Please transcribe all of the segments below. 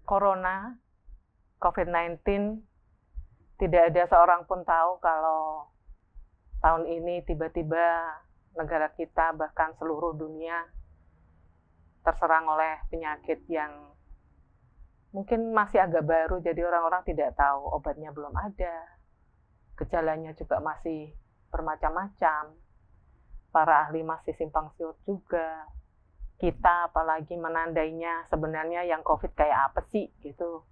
Corona, COVID-19, tidak ada seorang pun tahu kalau tahun ini tiba-tiba negara kita, bahkan seluruh dunia, terserang oleh penyakit yang mungkin masih agak baru, jadi orang-orang tidak tahu, obatnya belum ada, gejalanya juga masih bermacam-macam, para ahli masih simpang siur juga. Kita apalagi menandainya sebenarnya yang COVID kayak apa sih gitu,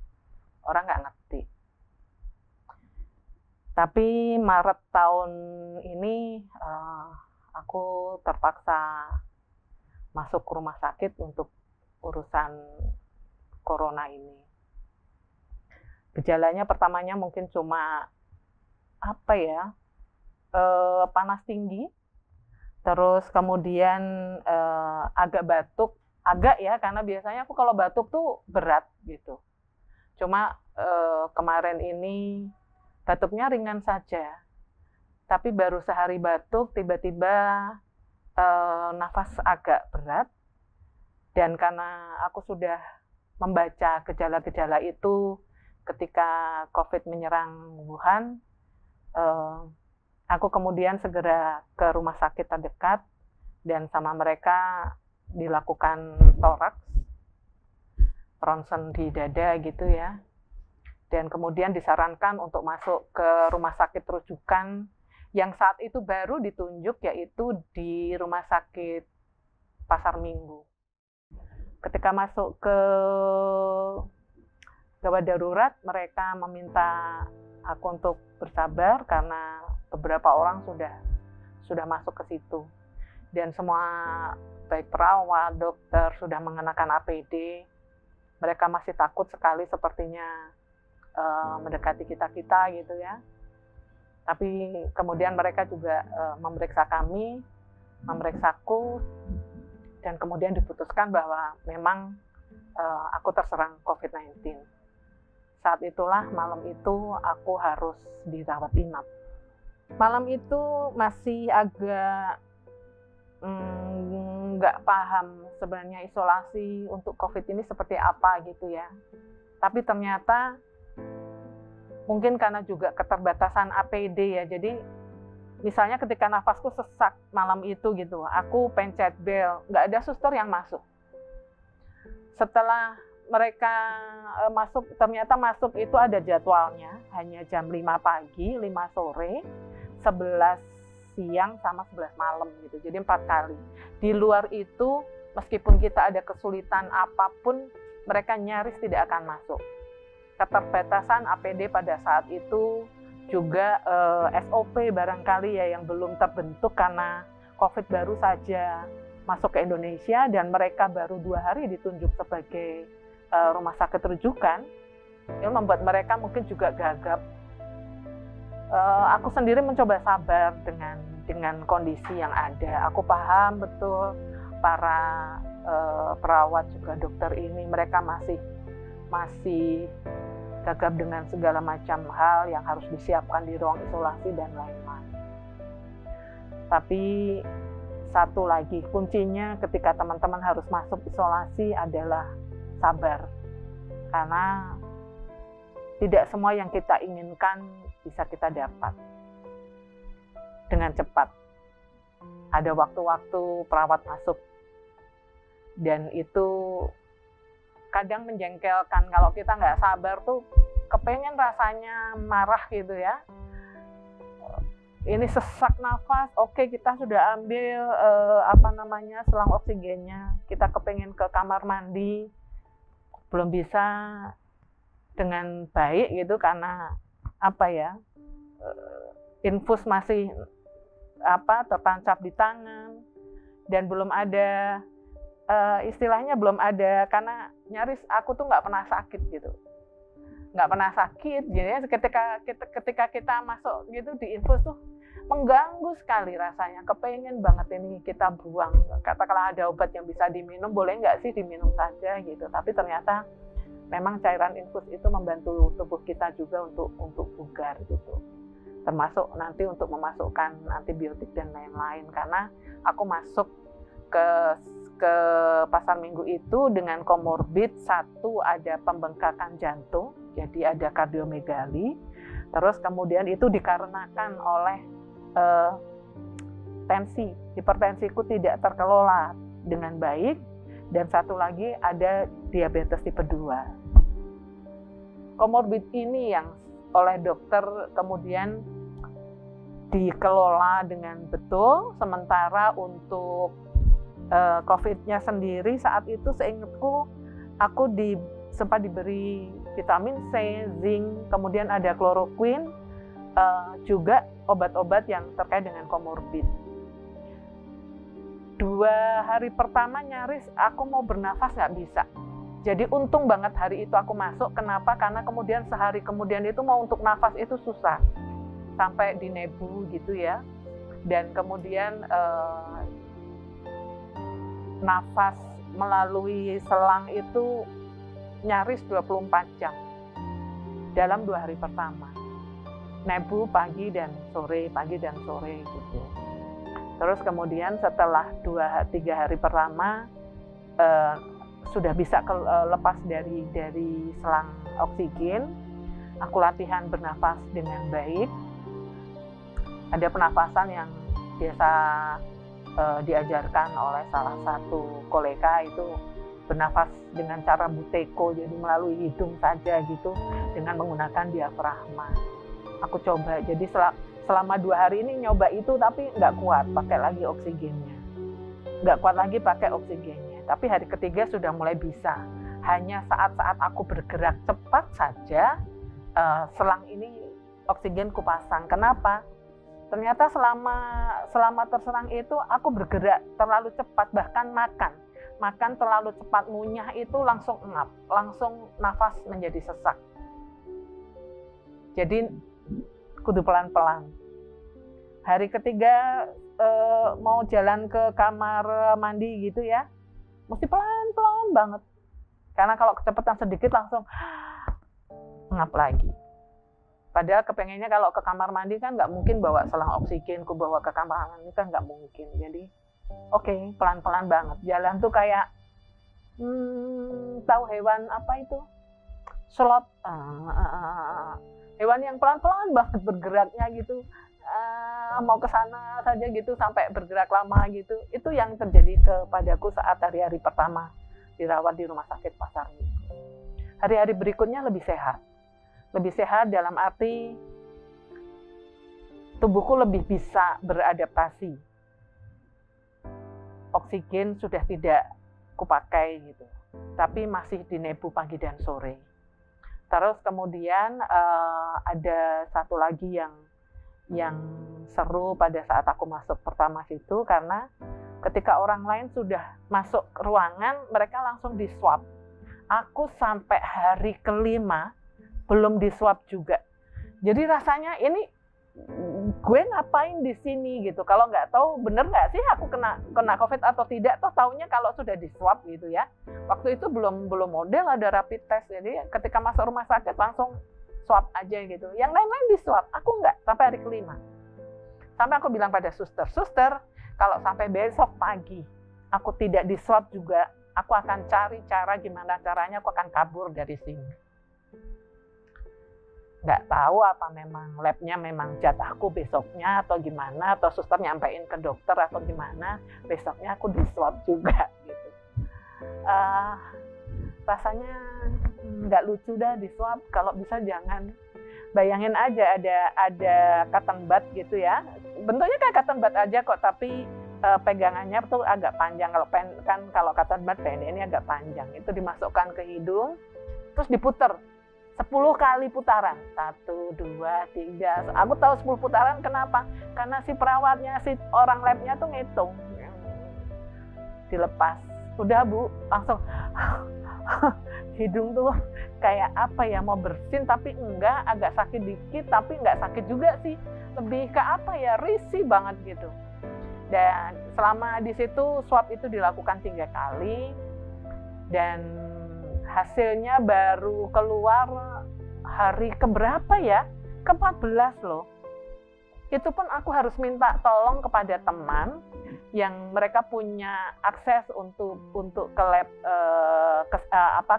orang nggak ngerti. Tapi Maret tahun ini aku terpaksa masuk ke rumah sakit untuk urusan corona ini. Gejalanya pertamanya mungkin cuma apa ya, panas tinggi, terus kemudian agak batuk, agak ya, karena biasanya aku kalau batuk tuh berat gitu. Cuma kemarin ini batuknya ringan saja, tapi baru sehari batuk tiba-tiba nafas agak berat, dan karena aku sudah membaca gejala-gejala itu ketika COVID menyerang Wuhan, aku kemudian segera ke rumah sakit terdekat dan sama mereka dilakukan toraks, ronsen di dada gitu ya. Dan kemudian disarankan untuk masuk ke rumah sakit rujukan yang saat itu baru ditunjuk, yaitu di Rumah Sakit Pasar Minggu. Ketika masuk ke gawat darurat, mereka meminta aku untuk bersabar karena beberapa orang sudah masuk ke situ, dan semua baik perawat, dokter sudah mengenakan APD. Mereka masih takut sekali sepertinya mendekati kita gitu ya. Tapi kemudian mereka juga memeriksa kami, memeriksaku, dan kemudian diputuskan bahwa memang aku terserang COVID-19. Saat itulah malam itu aku harus dirawat inap. Malam itu masih agak nggak paham sebenarnya isolasi untuk COVID ini seperti apa gitu ya. Tapi ternyata mungkin karena juga keterbatasan APD ya, jadi misalnya ketika nafasku sesak malam itu gitu, aku pencet bel, nggak ada suster yang masuk. Setelah mereka masuk, ternyata masuk itu ada jadwalnya, hanya jam 5 pagi, 5 sore, 11 siang, sama 11 malam gitu, jadi 4 kali. Di luar itu, meskipun kita ada kesulitan apapun, mereka nyaris tidak akan masuk. Keterbatasan APD pada saat itu, juga SOP barangkali ya yang belum terbentuk karena COVID baru saja masuk ke Indonesia dan mereka baru 2 hari ditunjuk sebagai rumah sakit rujukan, itu membuat mereka mungkin juga gagap. Aku sendiri mencoba sabar dengan kondisi yang ada. Aku paham betul para perawat juga dokter ini, mereka masih gagap dengan segala macam hal yang harus disiapkan di ruang isolasi dan lain-lain. Tapi satu lagi, kuncinya ketika teman-teman harus masuk isolasi adalah sabar. Karena tidak semua yang kita inginkan bisa kita dapat dengan cepat. Ada waktu-waktu perawat masuk, dan itu kadang menjengkelkan. Kalau kita nggak sabar tuh kepengen rasanya marah gitu ya. Ini sesak nafas, oke, kita sudah ambil selang oksigennya, kita kepengen ke kamar mandi, belum bisa dengan baik gitu karena infus masih tertancap di tangan, dan belum ada istilahnya belum ada, karena nyaris aku tuh nggak pernah sakit gitu, jadi ketika kita masuk gitu di infus tuh mengganggu sekali rasanya, kepengen banget ini kita buang. Katakanlah ada obat yang bisa diminum, boleh nggak sih diminum saja gitu, tapi ternyata memang cairan infus itu membantu tubuh kita juga untuk bugar gitu, termasuk nanti untuk memasukkan antibiotik dan lain-lain. Karena aku masuk ke ke pasar minggu itu dengan komorbid, satu ada pembengkakan jantung, jadi ada kardiomegali, terus kemudian itu dikarenakan oleh tensi, hipertensiku tidak terkelola dengan baik, dan satu lagi ada diabetes tipe 2. Komorbid ini yang oleh dokter kemudian dikelola dengan betul, sementara untuk COVID-nya sendiri saat itu seingatku aku sempat diberi vitamin C, zinc, kemudian ada kloroquine, juga obat-obat yang terkait dengan komorbid. 2 hari pertama nyaris aku mau bernafas nggak bisa. Jadi untung banget hari itu aku masuk. Kenapa? Karena kemudian sehari kemudian itu mau untuk nafas itu susah. Sampai di nebu gitu ya. Dan kemudian nafas melalui selang itu nyaris 24 jam dalam 2 hari pertama. Nebu pagi dan sore gitu. Terus kemudian setelah 2-3 hari pertama sudah bisa lepas dari selang oksigen, aku latihan bernafas dengan baik. Ada penafasan yang biasa diajarkan oleh salah satu kolega, itu bernafas dengan cara buteko, jadi melalui hidung saja gitu, dengan menggunakan diafragma. Aku coba, jadi selama 2 hari ini nyoba itu, tapi nggak kuat pakai lagi oksigennya. Nggak kuat lagi pakai oksigennya. Tapi hari ketiga sudah mulai bisa. Hanya saat-saat aku bergerak cepat saja, selang ini oksigen kupasang. Kenapa? Ternyata selama terserang itu aku bergerak terlalu cepat, bahkan makan terlalu cepat, ngunyah itu langsung engap, langsung nafas menjadi sesak. Jadi kudu pelan-pelan. Hari ketiga mau jalan ke kamar mandi gitu ya, mesti pelan-pelan banget. Karena kalau kecepatan sedikit langsung ngap lagi. Padahal kepengennya kalau ke kamar mandi kan nggak mungkin bawa selang oksigen, ku bawa ke kamar mandi kan nggak mungkin. Jadi oke, pelan-pelan banget. Jalan tuh kayak tahu hewan apa itu? Sloth. Hewan yang pelan-pelan banget bergeraknya gitu. Mau ke sana saja gitu sampai bergerak lama gitu. Itu yang terjadi kepadaku saat hari-hari pertama dirawat di rumah sakit Pasar Minggu. Hari-hari berikutnya lebih sehat. Lebih sehat dalam arti tubuhku lebih bisa beradaptasi. Oksigen sudah tidak kupakai gitu, tapi masih di nebu pagi dan sore. Terus kemudian ada satu lagi yang seru pada saat aku masuk pertama situ, karena ketika orang lain sudah masuk ruangan, mereka langsung di swab. Aku sampai hari kelima belum di swab juga. Jadi rasanya ini gue ngapain di sini gitu. Kalau nggak tahu bener nggak sih aku kena COVID atau tidak, toh taunya kalau sudah di swab gitu ya. Waktu itu belum model ada rapid test, jadi ketika masuk rumah sakit langsung swab aja gitu. Yang lain-lain di swab, aku nggak sampai hari kelima. Sampai aku bilang pada suster, kalau sampai besok pagi aku tidak di swab juga, aku akan cari cara gimana caranya aku akan kabur dari sini. Nggak tahu apa memang labnya memang jatahku besoknya atau gimana, atau suster nyampein ke dokter atau gimana, besoknya aku di swab juga gitu. Rasanya nggak lucu dah di swab, kalau bisa jangan. Bayangin aja ada cotton bud gitu ya, bentuknya kayak cotton bud aja kok, tapi pegangannya tuh agak panjang. Kalau cotton bud pendek, ini agak panjang. Itu dimasukkan ke hidung, terus diputer 10 kali putaran. 1, 2, 3. Aku tahu 10 putaran kenapa? Karena si perawatnya, si orang labnya tuh ngitung. Dilepas. Udah Bu, langsung hidung tuh kayak apa ya, mau bersin tapi enggak, agak sakit dikit tapi enggak sakit juga sih. Lebih ke apa ya, risih banget gitu. Dan selama di situ swab itu dilakukan 3 kali dan hasilnya baru keluar hari keberapa ya? Ke-14 loh. Itu pun aku harus minta tolong kepada teman yang mereka punya akses untuk ke lab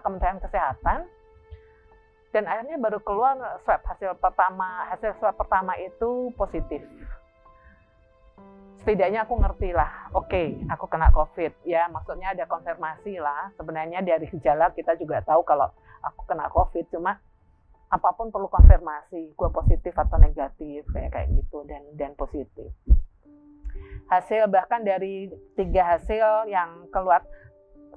Kementerian Kesehatan, dan akhirnya baru keluar hasil swab pertama itu positif. Setidaknya aku ngerti lah, oke, aku kena COVID ya, maksudnya ada konfirmasi lah. Sebenarnya dari gejala kita juga tahu kalau aku kena COVID, cuma apapun perlu konfirmasi, gue positif atau negatif, kayak gitu, dan positif. Hasil bahkan dari 3 hasil yang keluar,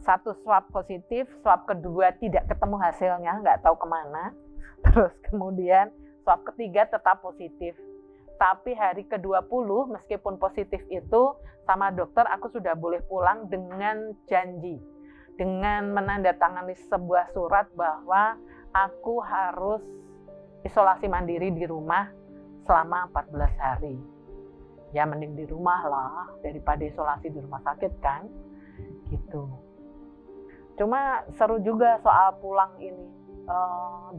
1 swab positif, swab kedua tidak ketemu hasilnya, nggak tahu kemana. Terus kemudian swab ketiga tetap positif. Tapi hari ke-20 meskipun positif itu, sama dokter aku sudah boleh pulang dengan janji, dengan menandatangani sebuah surat bahwa aku harus isolasi mandiri di rumah selama 14 hari. Ya mending di rumah lah daripada isolasi di rumah sakit kan, gitu. Cuma seru juga soal pulang ini.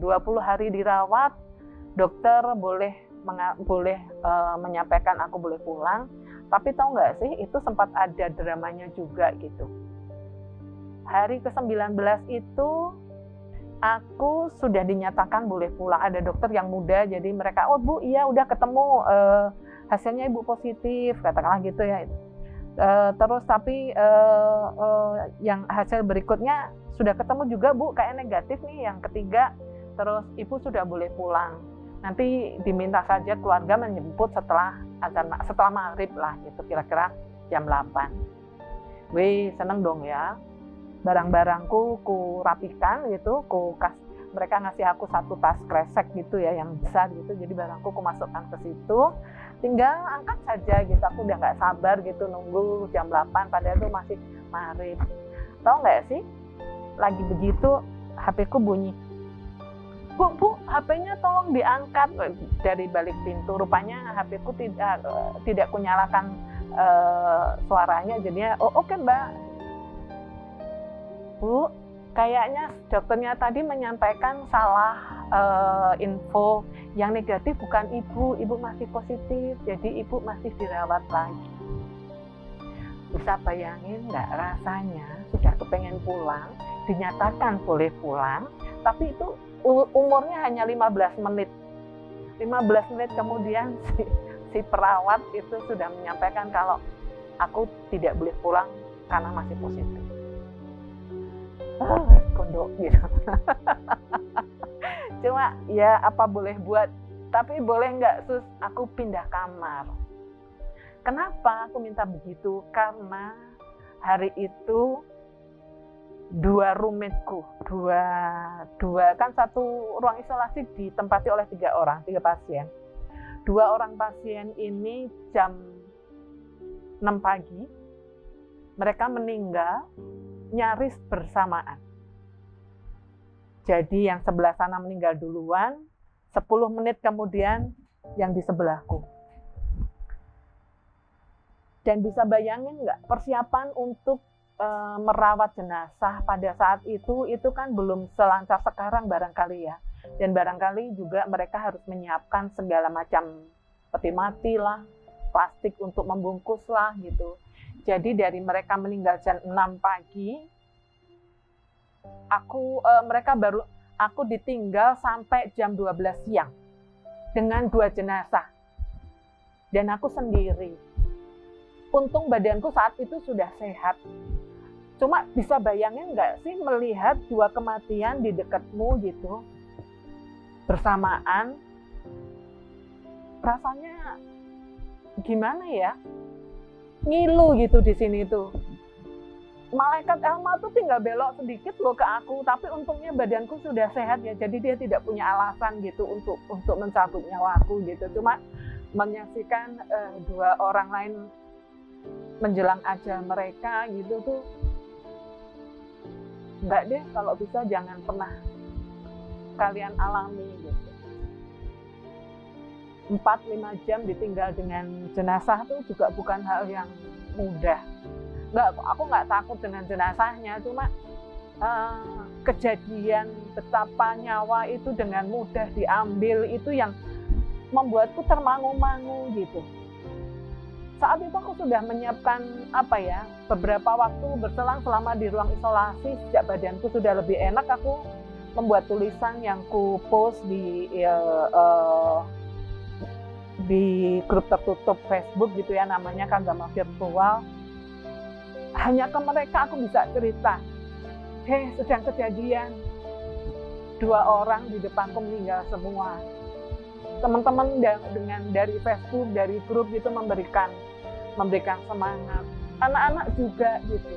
20 hari dirawat, dokter boleh menyampaikan aku boleh pulang, tapi tahu nggak sih itu sempat ada dramanya juga gitu. Hari ke-19 itu aku sudah dinyatakan boleh pulang. Ada dokter yang muda, jadi mereka, oh Bu, iya udah ketemu, hasilnya Ibu positif, katakanlah gitu ya. Terus tapi yang hasil berikutnya sudah ketemu juga Bu, kayak negatif nih yang ketiga, terus Ibu sudah boleh pulang. Nanti diminta saja keluarga menjemput setelah maghrib lah, gitu, kira-kira jam 8. Wih, seneng dong ya. Barang-barangku ku rapikan gitu, mereka ngasih aku 1 tas kresek gitu ya, yang besar gitu, jadi barangku ku masukkan ke situ, tinggal angkat saja gitu. Aku udah nggak sabar gitu nunggu jam 8, padahal itu masih maghrib. Tahu nggak sih, lagi begitu HP ku bunyi, Bu, HP-nya tolong diangkat dari balik pintu. Rupanya HP ku tidak kunyalakan suaranya, jadinya oke Mbak. Bu, kayaknya dokternya tadi menyampaikan salah info, yang negatif bukan Ibu masih positif, jadi Ibu masih dirawat lagi. Bisa bayangin nggak rasanya sudah kepengen pulang, dinyatakan boleh pulang, tapi itu umurnya hanya 15 menit. 15 menit kemudian si perawat itu sudah menyampaikan kalau aku tidak boleh pulang karena masih positif. Kondok gitu. Cuma ya apa boleh buat, tapi boleh nggak Sus, aku pindah kamar. Kenapa aku minta begitu? Karena hari itu 2 roommate-ku, dua kan satu ruang isolasi ditempati oleh 3 pasien. 2 orang pasien ini jam 6 pagi, mereka meninggal nyaris bersamaan. Jadi yang sebelah sana meninggal duluan, 10 menit kemudian yang di sebelahku. Dan bisa bayangin nggak, persiapan untuk merawat jenazah pada saat itu kan belum selancar sekarang barangkali ya. Dan barangkali juga mereka harus menyiapkan segala macam peti mati lah, plastik untuk membungkus lah gitu. Jadi dari mereka meninggal jam 6 pagi, aku ditinggal sampai jam 12 siang dengan 2 jenazah. Dan aku sendiri. Untung badanku saat itu sudah sehat. Cuma bisa bayangin nggak sih melihat 2 kematian di dekatmu gitu bersamaan, rasanya gimana ya, ngilu gitu di sini tuh. Malaikat Elma tuh tinggal belok sedikit loh ke aku, tapi untungnya badanku sudah sehat ya, jadi dia tidak punya alasan gitu untuk mencabut nyawaku gitu. Cuma menyaksikan 2 orang lain menjelang ajal mereka gitu tuh, enggak deh, kalau bisa jangan pernah kalian alami gitu. 4-5 jam ditinggal dengan jenazah tuh juga bukan hal yang mudah. Aku nggak takut dengan jenazahnya, cuma kejadian betapa nyawa itu dengan mudah diambil itu yang membuatku termangu-mangu gitu. Saat itu aku sudah menyiapkan beberapa waktu berselang selama di ruang isolasi, sejak badanku sudah lebih enak, aku membuat tulisan yang ku post di grup tertutup Facebook gitu ya, namanya Kagama Virtual. Hanya ke mereka aku bisa cerita, sedang kejadian 2 orang di depanku meninggal semua. Teman-teman dari Facebook, dari grup itu memberikan semangat. Anak-anak juga gitu.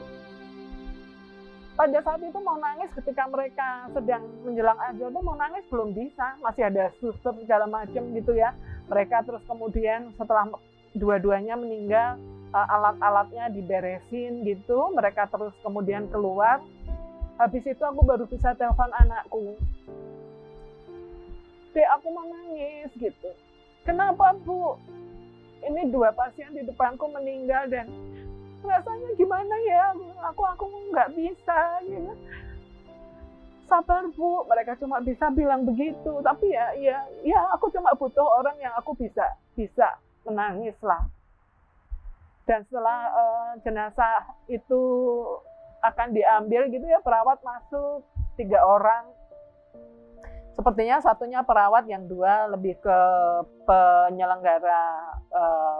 Pada saat itu mau nangis ketika mereka sedang menjelang azan tuh mau nangis belum bisa, masih ada suster segala macam gitu ya. Mereka terus kemudian setelah dua-duanya meninggal, alat-alatnya diberesin gitu, mereka terus kemudian keluar. Habis itu aku baru bisa telepon anakku. Dek, aku mau nangis gitu. Kenapa, Bu? Ini 2 pasien di depanku meninggal dan rasanya gimana ya? Aku nggak bisa gitu. Sabar, Bu. Mereka cuma bisa bilang begitu. Tapi ya aku cuma butuh orang yang aku bisa menangis lah. Dan setelah jenazah itu akan diambil gitu ya, perawat masuk 3 orang. Sepertinya satunya perawat, yang 2 lebih ke penyelenggara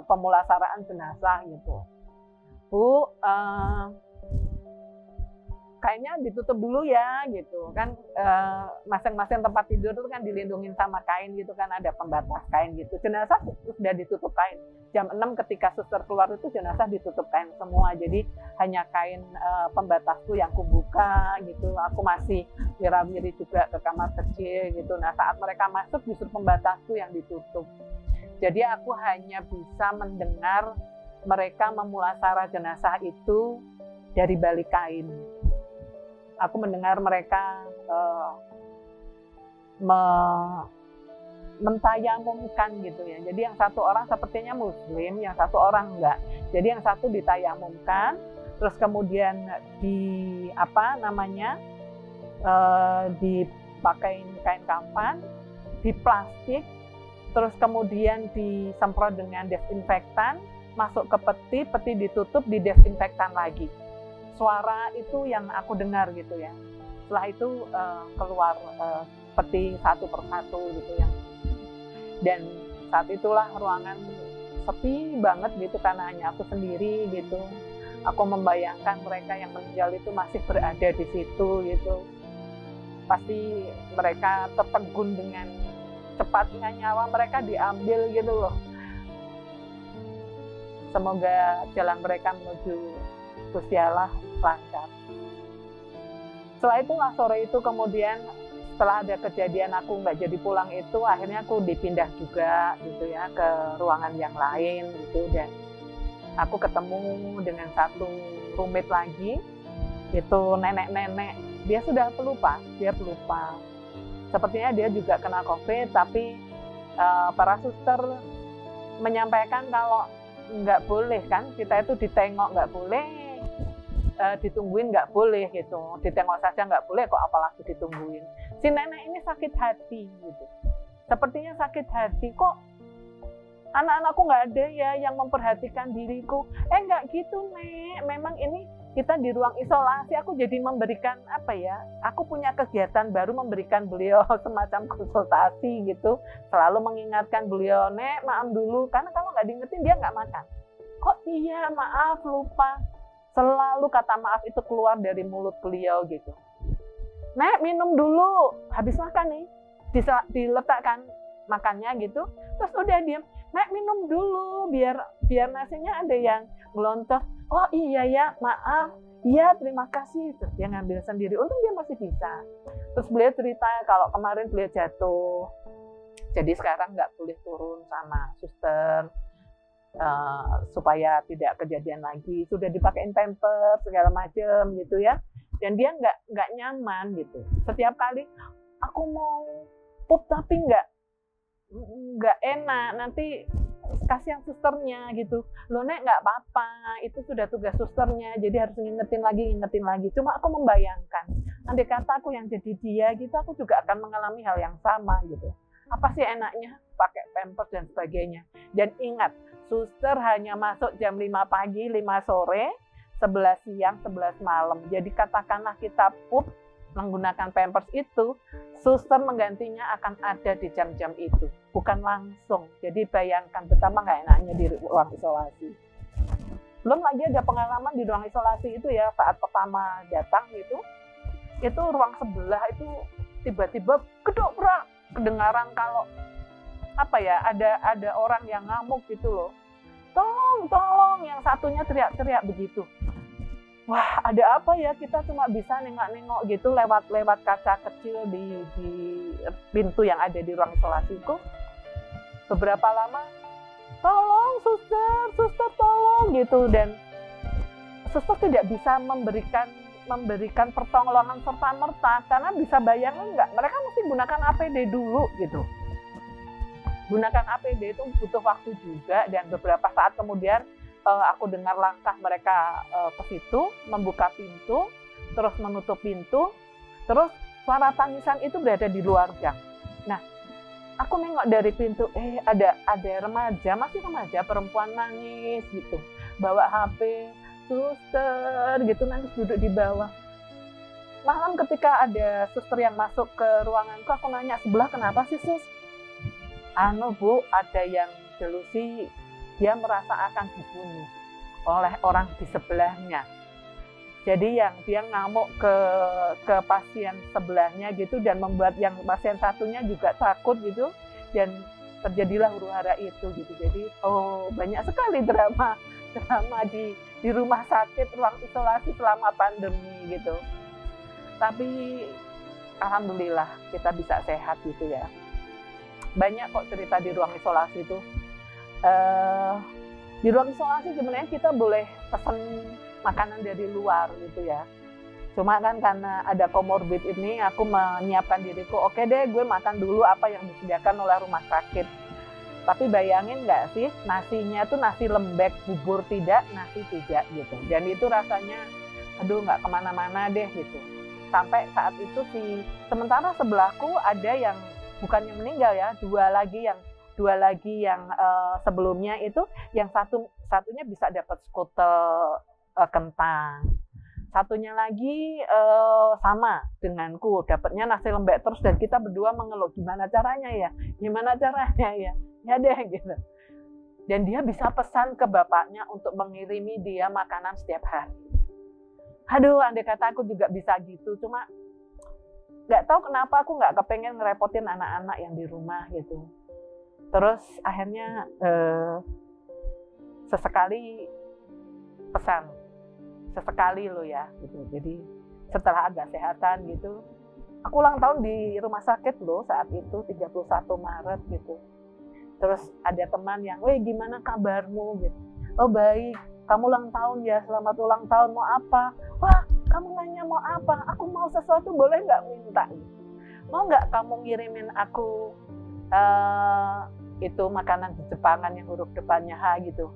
pemulasaraan jenazah gitu. Bu, kayaknya ditutup dulu ya gitu kan, masing-masing tempat tidur itu kan dilindungin sama kain gitu kan, ada pembatas kain gitu. Jenazah sudah ditutup kain. Jam 6 ketika suster keluar itu jenazah ditutup kain semua, jadi hanya kain pembatasku yang kubuka gitu. Aku masih wira-wiri juga ke kamar kecil gitu. Nah, saat mereka masuk justru pembatasku yang ditutup. Jadi aku hanya bisa mendengar mereka memulasara jenazah itu dari balik kain. Aku mendengar mereka mentayamumkan gitu ya. Jadi yang satu orang sepertinya Muslim, yang satu orang enggak. Jadi yang satu ditayamumkan, terus kemudian dipakai kain kafan, di plastik, terus kemudian disemprot dengan desinfektan, masuk ke peti ditutup, didesinfektan lagi. Suara itu yang aku dengar gitu ya. Setelah itu keluar peti satu persatu gitu ya. Dan saat itulah ruangan sepi banget gitu karena hanya aku sendiri gitu. Aku membayangkan mereka yang meninggal itu masih berada di situ gitu. Pasti mereka tertegun dengan cepatnya nyawa mereka diambil gitu loh. Semoga jalan mereka menuju Gusti Allah lancar. Setelah itulah sore itu kemudian setelah ada kejadian aku nggak jadi pulang itu, akhirnya aku dipindah juga gitu ya ke ruangan yang lain gitu, dan aku ketemu dengan satu roommate lagi, itu nenek-nenek. Dia sudah pelupa. Sepertinya dia juga kena COVID, tapi para suster menyampaikan kalau nggak boleh kan, kita itu ditengok nggak boleh, ditungguin nggak boleh gitu, ditengok saja nggak boleh kok apalagi ditungguin. Si nenek ini sakit hati gitu, sepertinya sakit hati, kok anak-anakku nggak ada ya yang memperhatikan diriku. Nggak gitu Nek, memang ini kita di ruang isolasi, aku jadi memberikan aku punya kegiatan baru, memberikan beliau semacam konsultasi gitu, selalu mengingatkan beliau, Nek maaf dulu, karena kalau nggak diingetin dia nggak makan. Kok iya maaf lupa, selalu kata maaf itu keluar dari mulut beliau gitu. Nek minum dulu, habis makan nih diletakkan makannya gitu, terus udah diam. Nek minum dulu biar nasinya ada yang ngelontok. Oh iya ya, maaf. Iya, terima kasih. Terus dia ngambil sendiri. Untung dia masih bisa. Terus beliau cerita kalau kemarin beliau jatuh. Jadi sekarang nggak boleh turun sama suster supaya tidak kejadian lagi. Sudah dipakein pampers segala macam gitu ya. Dan dia nggak nyaman gitu. Setiap kali aku mau pup tapi nggak enak, nanti kasih yang susternya gitu. Loh Nek, nggak apa-apa, itu sudah tugas susternya, jadi harus ngingetin lagi. Cuma aku membayangkan, andai kata aku yang jadi dia gitu, aku juga akan mengalami hal yang sama gitu. apa sih enaknya pakai pampers dan sebagainya. Dan ingat, suster hanya masuk jam 5 pagi, 5 sore, 11 siang, 11 malam. Jadi katakanlah kita pup menggunakan pampers itu, suster menggantinya akan ada di jam-jam itu, bukan langsung. Jadi bayangkan betapa nggak enaknya di ruang isolasi. Belum lagi ada pengalaman di ruang isolasi itu ya, saat pertama datang itu ruang sebelah itu tiba-tiba gedobrak, kedengaran kalau apa ya, ada orang yang ngamuk gitu loh. Tolong, yang satunya teriak-teriak begitu. Wah, ada apa ya? Kita cuma bisa nengok-nengok gitu lewat kaca kecil di pintu yang ada di ruang isolasi itu. Beberapa lama, tolong suster tolong gitu, dan suster tidak bisa memberikan pertolongan serta-merta karena bisa bayangin nggak, mereka mesti gunakan APD dulu gitu. Gunakan APD itu butuh waktu juga, dan beberapa saat kemudian aku dengar langkah mereka ke situ, membuka pintu, terus menutup pintu, terus suara tangisan itu berada di luar gang. Nah, aku nengok dari pintu, ada remaja, masih remaja, perempuan nangis gitu, bawa HP, suster gitu, nangis duduk di bawah. Malam ketika ada suster yang masuk ke ruanganku, aku nanya, sebelah kenapa sih sus? Bu, ada yang delusi, dia merasa akan dibunuh oleh orang di sebelahnya. Jadi yang dia ngamuk ke pasien sebelahnya gitu, dan membuat yang pasien satunya juga takut gitu, dan terjadilah huru-hara itu gitu. Jadi banyak sekali drama di rumah sakit, ruang isolasi selama pandemi gitu. Tapi alhamdulillah kita bisa sehat gitu ya. Banyak kok cerita di ruang isolasi itu. Di ruang isolasi sebenarnya kita boleh pesan makanan dari luar gitu ya. Cuma kan karena ada komorbid ini, aku menyiapkan diriku, oke deh gue makan dulu apa yang disediakan oleh rumah sakit. Tapi bayangin nggak sih, nasinya tuh nasi lembek, bubur tidak, nasi tidak gitu. Dan itu rasanya, aduh nggak kemana-mana deh gitu. Sampai saat itu sementara sebelahku ada yang bukan yang meninggal ya, dua lagi yang sebelumnya itu, yang satunya bisa dapat skutel kentang, satunya lagi sama denganku dapatnya nasi lembek terus, dan kita berdua mengeluh gimana caranya ya ya deh gitu. Dan dia bisa pesan ke bapaknya untuk mengirimi dia makanan setiap hari. Aduh, andai kata aku juga bisa gitu, cuma nggak tahu kenapa aku nggak kepengen ngerepotin anak-anak yang di rumah gitu. Terus akhirnya sesekali pesan, sesekali lo ya gitu. Jadi setelah agak sehatan gitu, aku ulang tahun di rumah sakit loh saat itu 31 Maret gitu. Terus ada teman yang, weh gimana kabarmu gitu. Oh baik, kamu ulang tahun ya, selamat ulang tahun, mau apa? Wah, kamu nanya mau apa? Aku mau sesuatu, boleh nggak minta? Mau nggak kamu ngirimin aku itu makanan di Jepangan yang huruf depannya H gitu?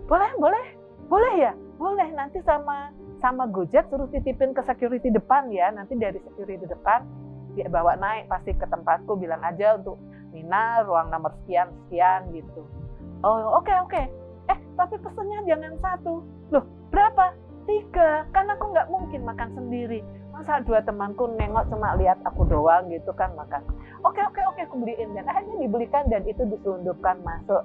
Boleh ya? Boleh, nanti sama Gojek suruh titipin ke security depan ya. Nanti dari security depan dia bawa naik pasti ke tempatku, bilang aja untuk Nina ruang nomor sekian gitu. Oh oke. Tapi pesennya jangan 1. Loh berapa? 3, kan aku nggak mungkin makan sendiri. Masa 2 temanku nengok cuma lihat aku doang gitu kan makan. Oke, aku beliin, dan akhirnya dibelikan dan itu diselundupkan masuk.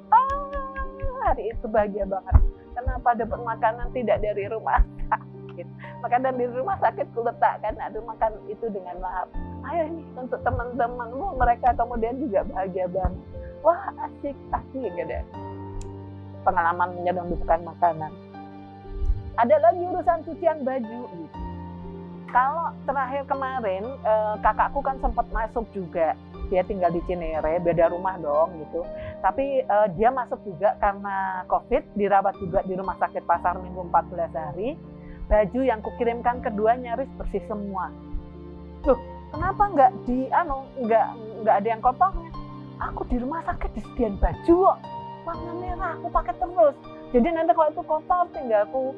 Hari itu bahagia banget. Kenapa dapat makanan tidak dari rumah sakit? Makanan dari rumah sakit kuletakkan, aduh makan itu dengan lahap. Ayo ini untuk teman-temanmu, mereka kemudian juga bahagia banget. Wah asik gitu deh. Pengalaman menyelundupkan makanan. Ada lagi urusan cucian baju gitu. Kalau terakhir kemarin kakakku kan sempat masuk juga, dia tinggal di Cinere, beda rumah dong gitu. Tapi dia masuk juga karena COVID, dirawat juga di rumah sakit Pasar Minggu 14 hari. Baju yang kukirimkan kedua nyaris bersih semua. Loh, kenapa nggak ada yang kotornya? Aku di rumah sakit disediain baju kok, warna merah, aku pakai terus. Jadi nanti kalau itu kotor tinggal aku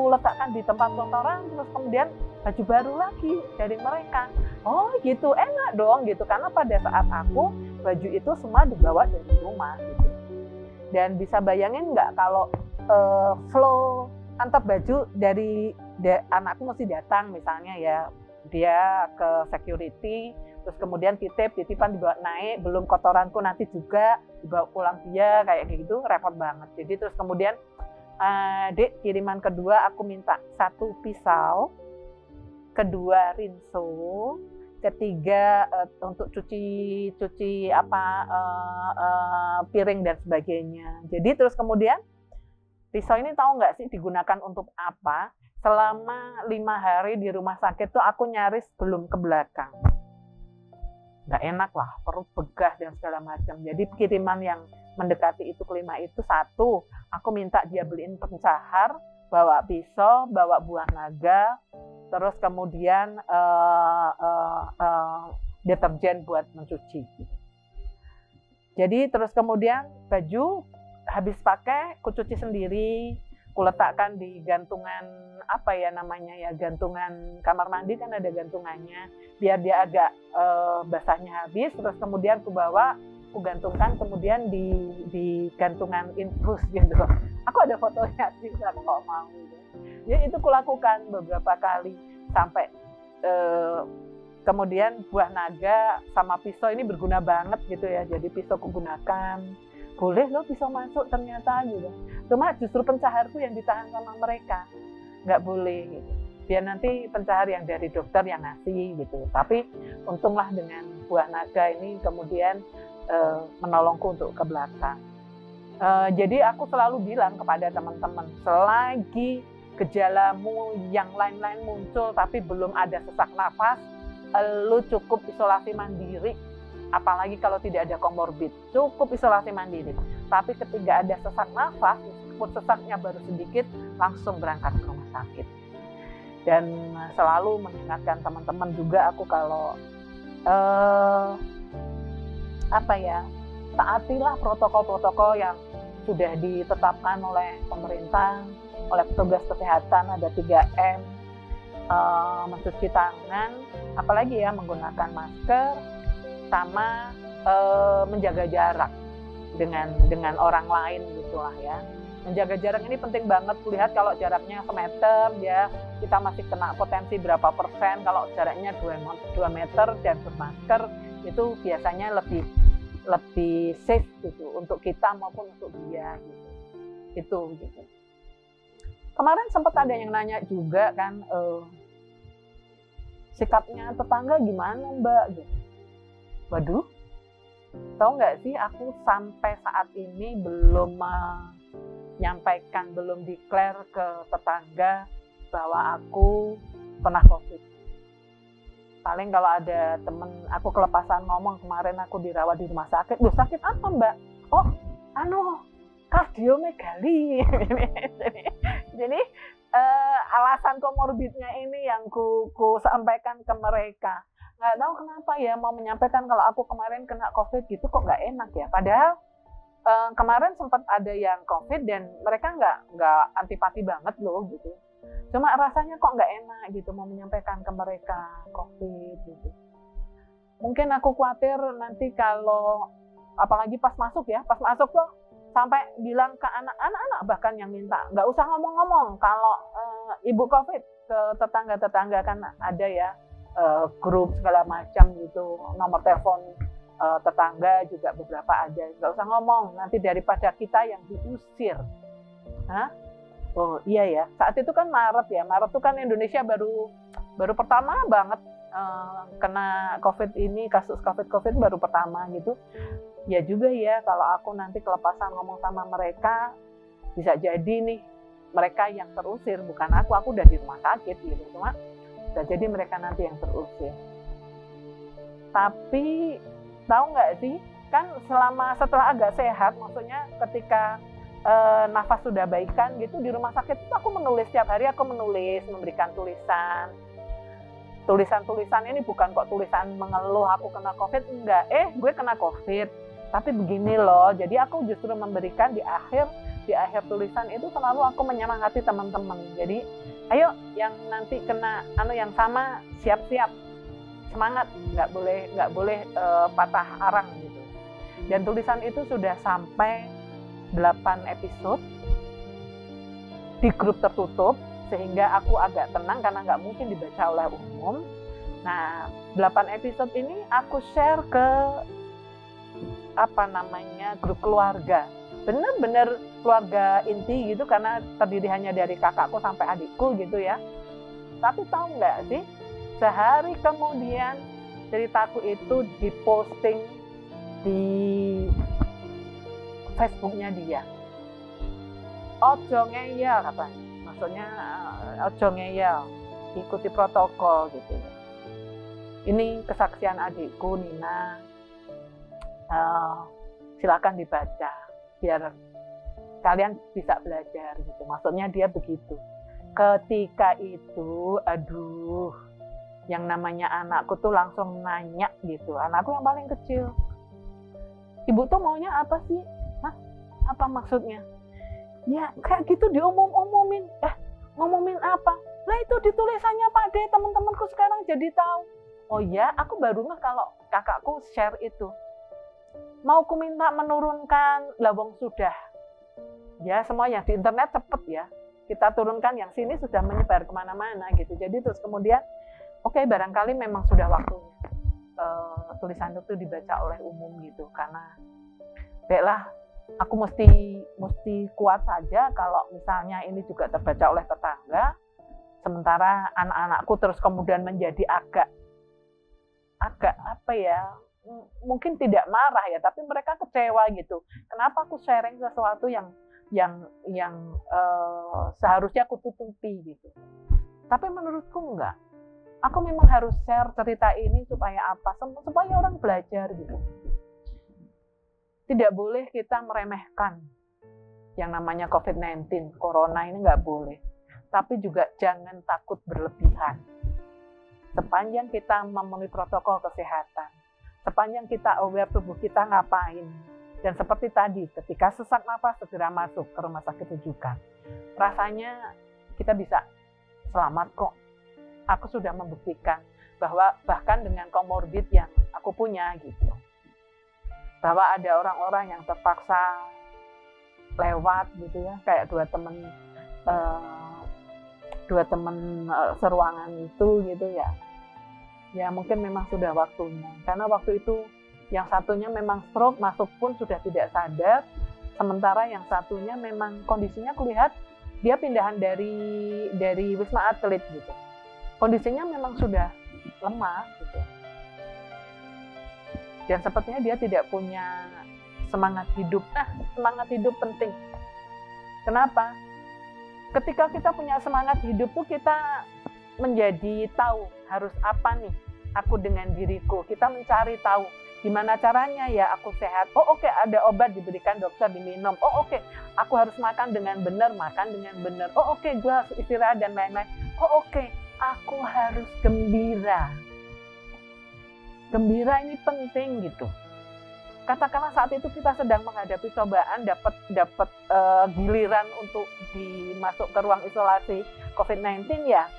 letakkan di tempat kotoran, terus kemudian baju baru lagi dari mereka. Oh gitu, enak dong gitu, karena pada saat aku baju itu semua dibawa dari rumah gitu. Dan bisa bayangin nggak kalau flow antar baju dari anakku mesti datang misalnya ya, dia ke security, terus kemudian titipan dibawa naik, belum kotoranku nanti juga dibawa pulang dia, kayak gitu repot banget. Jadi terus kemudian Dek, kiriman kedua aku minta 1 pisau, kedua rinso, ketiga untuk cuci piring dan sebagainya. Jadi terus kemudian pisau ini tahu nggak sih digunakan untuk apa? Selama 5 hari di rumah sakit tuh aku nyaris belum ke belakang. Nggak enak lah, perut begah dan segala macam. Jadi kiriman yang mendekati itu kelima itu 1, aku minta dia beliin pencahar, bawa pisau, bawa buah naga, terus kemudian deterjen buat mencuci. Jadi terus kemudian baju habis pakai, ku cuci sendiri, ku letakkan di gantungan apa ya namanya ya, gantungan kamar mandi kan ada gantungannya, biar dia agak basahnya habis. Terus kemudian ku bawa, ku gantungkan kemudian di gantungan infus gitu. Aku ada fotonya sih kalau mau. Ya itu kulakukan beberapa kali sampai kemudian buah naga sama pisau ini berguna banget gitu ya. Jadi pisau kugunakan, boleh loh pisau masuk ternyata gitu. Cuma justru pencaharku yang ditahan sama mereka, nggak boleh gitu. Biar nanti pencahar yang dari dokter yang ngasih gitu. Tapi untunglah dengan buah naga ini kemudian menolongku untuk ke belakang. Jadi aku selalu bilang kepada teman-teman, selagi gejalamu yang lain-lain muncul tapi belum ada sesak nafas, lu cukup isolasi mandiri. Apalagi kalau tidak ada komorbid, cukup isolasi mandiri. Tapi ketika ada sesak nafas, meskipun sesaknya baru sedikit, langsung berangkat ke rumah sakit. Dan selalu mengingatkan teman-teman juga aku kalau taatilah protokol-protokol yang sudah ditetapkan oleh pemerintah, oleh petugas kesehatan, ada 3M, mencuci tangan, apalagi ya menggunakan masker, sama menjaga jarak dengan orang lain gitulah ya. Menjaga jarak ini penting banget. Lihat kalau jaraknya semeter ya kita masih kena potensi berapa persen, kalau jaraknya 2 meter dan bermasker itu biasanya lebih safe gitu untuk kita maupun untuk dia gitu. Gitu. Kemarin sempat ada yang nanya juga kan, sikapnya tetangga gimana Mbak? Gitu. Waduh, tahu nggak sih aku sampai saat ini belum menyampaikan, belum declare ke tetangga bahwa aku pernah COVID. Paling kalau ada temen aku kelepasan ngomong, kemarin aku dirawat di rumah sakit, loh sakit apa Mbak? Oh, kardiomegali. Jadi alasan komorbidnya ini yang ku sampaikan ke mereka. Nggak tahu kenapa ya mau menyampaikan kalau aku kemarin kena COVID gitu kok nggak enak ya. Padahal kemarin sempat ada yang COVID dan mereka nggak antipati banget loh gitu. Cuma rasanya kok nggak enak gitu mau menyampaikan ke mereka COVID gitu. Mungkin aku khawatir nanti kalau apalagi pas masuk tuh sampai bilang ke anak-anak bahkan yang minta nggak usah ngomong-ngomong kalau ibu COVID ke tetangga-tetangga, kan ada ya grup segala macam gitu, nomor telepon tetangga juga beberapa ada, nggak usah ngomong nanti daripada kita yang diusir. Hah? Oh iya ya, saat itu kan Maret tuh kan Indonesia baru pertama banget kena COVID ini, kasus COVID baru pertama gitu. Ya juga ya, kalau aku nanti kelepasan ngomong sama mereka, bisa jadi nih mereka yang terusir, bukan aku udah di rumah sakit gitu, cuma bisa jadi mereka nanti yang terusir. Tapi tahu nggak sih, kan setelah agak sehat, maksudnya ketika nafas sudah baikan gitu di rumah sakit itu aku menulis setiap hari, aku memberikan tulisan ini bukan kok tulisan mengeluh aku kena COVID, enggak, gue kena COVID tapi begini loh. Jadi aku justru memberikan di akhir tulisan itu selalu aku menyemangati teman-teman. Jadi Ayo yang nanti kena yang sama siap-siap, semangat, nggak boleh patah arang gitu. Dan tulisan itu sudah sampai 8 episode di grup tertutup, sehingga aku agak tenang karena nggak mungkin dibaca oleh umum. Nah, 8 episode ini aku share ke grup keluarga, bener-bener keluarga inti gitu, karena terdiri hanya dari kakakku sampai adikku gitu ya. Tapi tahu nggak sih, sehari kemudian ceritaku itu diposting di Facebooknya dia. Ojo ngeyel katanya, maksudnya ojo ngeyel, ikuti protokol gitu. Ini kesaksian adikku Nina, silakan dibaca biar kalian bisa belajar gitu. Maksudnya dia begitu. Ketika itu, aduh, yang namanya anakku tuh langsung nanya gitu, anakku yang paling kecil, ibu tuh maunya apa sih? Hah? Apa maksudnya? Ya kayak gitu diomong-omongin. Ngomongin apa? Lah itu di tulisannya Pak De, teman-temanku sekarang jadi tahu. Oh ya, aku baru nggak kalau kakakku share itu. Mau ku minta menurunkan lawang sudah. Ya semua yang di internet cepet ya. Kita turunkan, yang sini sudah menyebar kemana-mana gitu. Jadi terus kemudian, oke, barangkali memang sudah waktunya tulisan itu dibaca oleh umum gitu. Karena baiklah, aku mesti kuat saja kalau misalnya ini juga terbaca oleh tetangga, sementara anak-anakku terus kemudian menjadi agak apa ya, mungkin tidak marah ya, tapi mereka kecewa gitu. Kenapa aku sharing sesuatu yang seharusnya aku tutupi gitu. Tapi menurutku enggak. Aku memang harus share cerita ini supaya apa? Supaya orang belajar gitu. Tidak boleh kita meremehkan yang namanya COVID-19, corona ini nggak boleh. Tapi juga jangan takut berlebihan. Sepanjang kita memenuhi protokol kesehatan, sepanjang kita aware tubuh kita ngapain, dan seperti tadi, ketika sesak nafas segera masuk ke rumah sakit rujukan. Rasanya kita bisa selamat kok. Aku sudah membuktikan bahwa bahkan dengan komorbid yang aku punya gitu, bahwa ada orang-orang yang terpaksa lewat gitu ya, kayak dua teman seruangan itu gitu ya. Ya mungkin memang sudah waktunya, karena waktu itu yang satunya memang stroke, masuk pun sudah tidak sadar, sementara yang satunya memang kondisinya kulihat dia pindahan dari Wisma Atlet gitu. Kondisinya memang sudah lemah gitu. Dan sepertinya dia tidak punya semangat hidup. Semangat hidup penting. Kenapa? Ketika kita punya semangat hidup tuh kita menjadi tahu harus apa nih aku dengan diriku. Kita mencari tahu gimana caranya ya aku sehat. Oh oke, ada obat diberikan dokter, diminum. Oh oke, aku harus makan dengan benar, makan dengan benar. Oh oke, gue harus istirahat dan lain-lain. Oh oke, aku harus gembira. Gembira ini penting gitu. Katakanlah saat itu kita sedang menghadapi cobaan, dapat giliran untuk dimasuk ke ruang isolasi COVID-19 ya.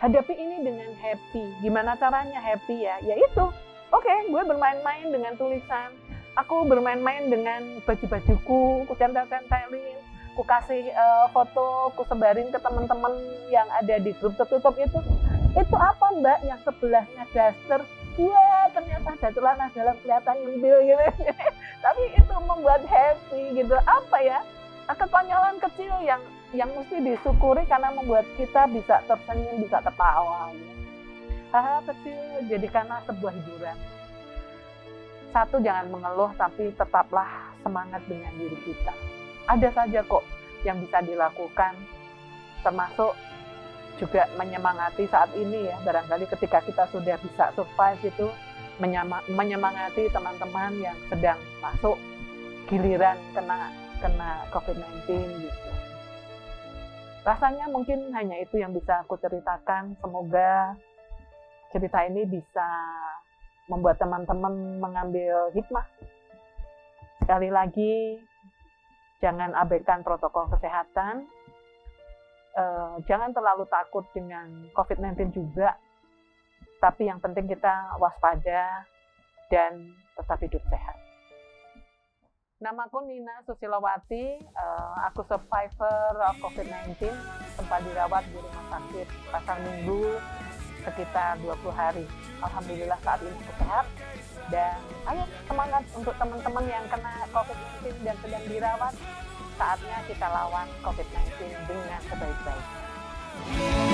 Hadapi ini dengan happy. Gimana caranya happy ya? Yaitu, oke, gue bermain-main dengan tulisan. Aku bermain-main dengan baju-bajuku, ku tempel-tempelin, ku kasih foto, ku sebarin ke teman-teman yang ada di grup tertutup itu. Itu apa Mbak? Yang sebelahnya daster. Wah, ternyata ada celana dalam kelihatan nyempil gitu. Tapi itu membuat happy gitu. Apa ya? Kekonyolan kecil yang mesti disyukuri karena membuat kita bisa tersenyum, bisa ketawa. Gitu. Hal-hal kecil jadikanlah sebuah hiburan. Satu, jangan mengeluh, tapi tetaplah semangat dengan diri kita. Ada saja kok yang bisa dilakukan, termasuk juga menyemangati saat ini ya. Barangkali ketika kita sudah bisa survive itu, menyemangati teman-teman yang sedang masuk giliran kena COVID-19 gitu. Rasanya mungkin hanya itu yang bisa aku ceritakan. Semoga cerita ini bisa membuat teman-teman mengambil hikmah. Sekali lagi, jangan abaikan protokol kesehatan. Jangan terlalu takut dengan COVID-19 juga, tapi yang penting kita waspada dan tetap hidup sehat. Namaku Nina Susilowati, aku survivor COVID-19, sempat dirawat di rumah sakit Pasar Minggu sekitar 20 hari. Alhamdulillah saat ini aku sehat, dan ayo semangat untuk teman-teman yang kena COVID-19 dan sedang dirawat. Saatnya kita lawan COVID-19 dengan sebaik-baiknya.